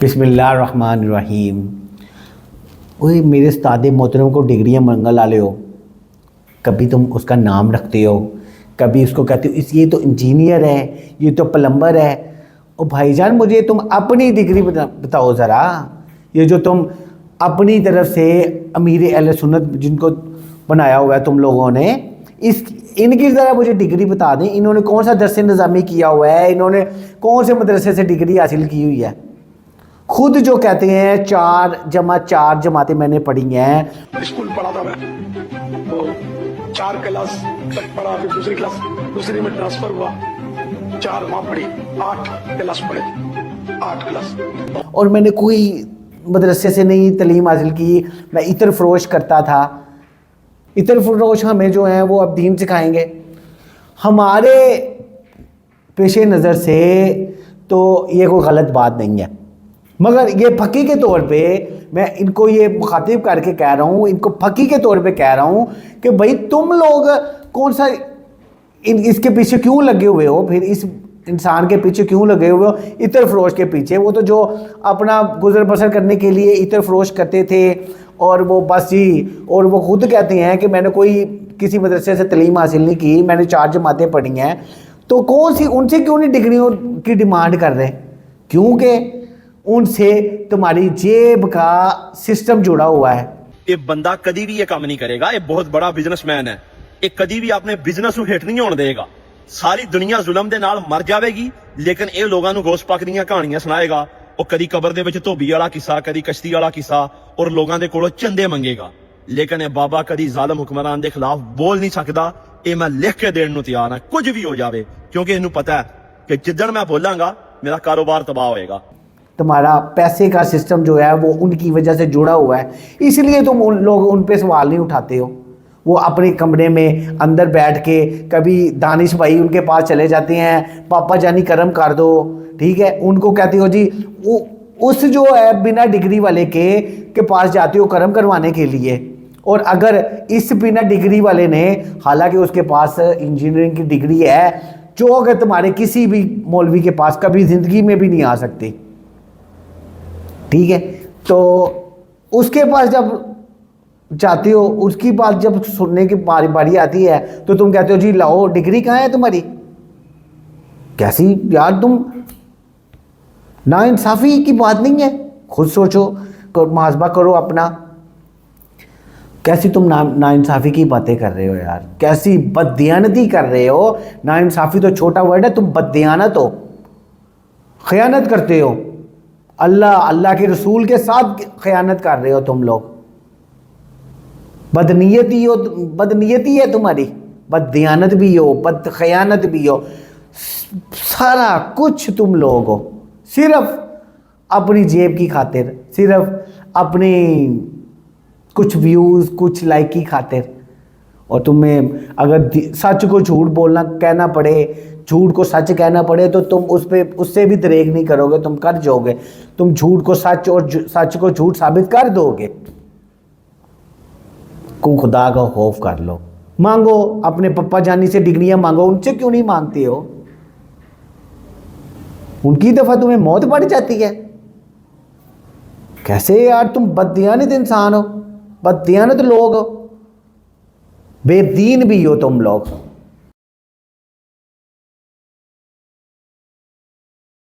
बिस्मिल्लाहिर्रहमानिर्रहीम। ओए मेरे उस्ताद मोहतरम को डिग्रियाँ मंगल वाले हो, कभी तुम उसका नाम रखते हो, कभी उसको कहते हो इस ये तो इंजीनियर है, ये तो प्लम्बर है। ओ भाईजान मुझे तुम अपनी डिग्री बताओ ज़रा। ये जो तुम अपनी तरफ से अमीर अहले सुन्नत जिनको बनाया हुआ है तुम लोगों ने, इनकी ज़रा मुझे डिग्री बता दें। इन्होंने कौन सा दरस निज़ामी किया हुआ है, इन्होंने कौन से मदरसे से डिग्री हासिल की हुई है। खुद जो कहते हैं 4+4 जमातें मैंने पढ़ी हैं। स्कूल पढ़ा था मैं, तो 4 क्लास तक पढ़ा, फिर दूसरी में ट्रांसफर हुआ, 4 वहाँ पढ़ी, 8 क्लास पढ़े, 8 क्लास। और मैंने कोई मदरसे से नहीं तालीम हासिल की, मैं इतर फरोश करता था। इतर फरोश हमें जो हैं वो अब दीन सिखाएंगे। हमारे पेश नज़र से तो ये कोई गलत बात नहीं है, मगर ये फ़की के तौर पे मैं इनको ये मुखातिब करके कह रहा हूँ, इनको फ़की के तौर पे कह रहा हूँ कि भाई तुम लोग कौन सा इसके पीछे क्यों लगे हुए हो, फिर इस इंसान के पीछे क्यों लगे हुए हो, इतर फरोश के पीछे। वो तो जो अपना गुजर बसर करने के लिए इतर फरोश करते थे, और वो बस जी, और वो खुद कहते हैं कि मैंने कोई किसी मदरसे से तालीम हासिल नहीं की, मैंने 4 जमातें पढ़ी हैं। तो कौन सी उनसे क्यों नहीं डिग्रियों की डिमांड कर रहे? क्योंकि उनसे तुम्हारी जेब का सिस्टम जुड़ा हुआ है। ये बंदा कभी भी ये काम नहीं करेगा, ये बहुत बड़ा बिजनेसमैन है, ये कभी भी अपने बिजनेस ਨੂੰ ਹਿੱਟ नहीं होने देगा। सारी दुनिया जुलम ਦੇ ਨਾਲ मर जाएगी, लेकिन ये लोगों ਨੂੰ ਗੋਸ ਪਾਕ ਦੀਆਂ ਕਹਾਣੀਆਂ ਸੁਣਾਏਗਾ। ਉਹ ਕਦੀ ਕਬਰ ਦੇ ਵਿੱਚ ਧੋਬੀ ਵਾਲਾ ਕਿੱਸਾ, ਕਦੀ ਕਸ਼ਤੀ ਵਾਲਾ ਕਿੱਸਾ, और लोगों ਦੇ ਕੋਲੋਂ ਚੰਦੇ ਮੰਗੇਗਾ। लेकिन ये बाबा कभी ਜ਼ਾਲਮ ਹੁਕਮਰਾਨ ਦੇ ਖਿਲਾਫ बोल नहीं सकता। ये मैं लिख के देने ਨੂੰ ਤਿਆਰ ਹਾਂ, कुछ भी हो जाए, क्योंकि ਇਹਨੂੰ पता है कि जिद्दन मैं बोलांगा मेरा कारोबार तबाह होएगा। तुम्हारा पैसे का सिस्टम जो है वो उनकी वजह से जुड़ा हुआ है, इसलिए तुम उन लोग उन पे सवाल नहीं उठाते हो। वो अपने कमरे में अंदर बैठ के कभी दानिश भाई उनके पास चले जाते हैं, पापा जानी करम कर दो, ठीक है, उनको कहते हो जी। उस जो है बिना डिग्री वाले के पास जाते हो करम करवाने के लिए। और अगर इस बिना डिग्री वाले ने, हालांकि उसके पास इंजीनियरिंग की डिग्री है, जो अगर तुम्हारे किसी भी मौलवी के पास कभी ज़िंदगी में भी नहीं आ सकती, ठीक है, तो उसके पास जब जाते हो, उसकी बात जब सुनने की बारी आती है तो तुम कहते हो जी लाओ डिग्री कहाँ है तुम्हारी। कैसी यार, तुम नाइंसाफ़ी की बात नहीं है? खुद सोचो, मुहासबा करो अपना। कैसी तुम नाइंसाफ़ी की बातें कर रहे हो यार, कैसी बददियानती कर रहे हो। नाइंसाफ़ी तो छोटा वर्ड है, तुम बददियानत हो, खयानत करते हो। अल्लाह के रसूल के साथ खयानत कर रहे हो तुम लोग। बदनीयती है तुम्हारी, बददियानत भी हो, बद खयानत भी हो, सारा कुछ तुम लोग हो, सिर्फ अपनी जेब की खातिर, सिर्फ अपनी कुछ व्यूज़, कुछ लाइक की खातिर। और तुम्हें अगर सच को झूठ बोलना कहना पड़े, झूठ को सच कहना पड़े, तो तुम उससे भी दरेग नहीं करोगे, तुम कर जाओगे। तुम झूठ को सच और सच को झूठ साबित कर दोगे। को खुदा का खौफ कर लो। मांगो अपने पप्पा जानी से डिग्रियां मांगो, उनसे क्यों नहीं मांगते हो? उनकी दफा तुम्हें मौत पड़ जाती है। कैसे यार, तुम बददियानत इंसान हो, बददियानत लोग हो, बेदीन भी हो तुम लोग।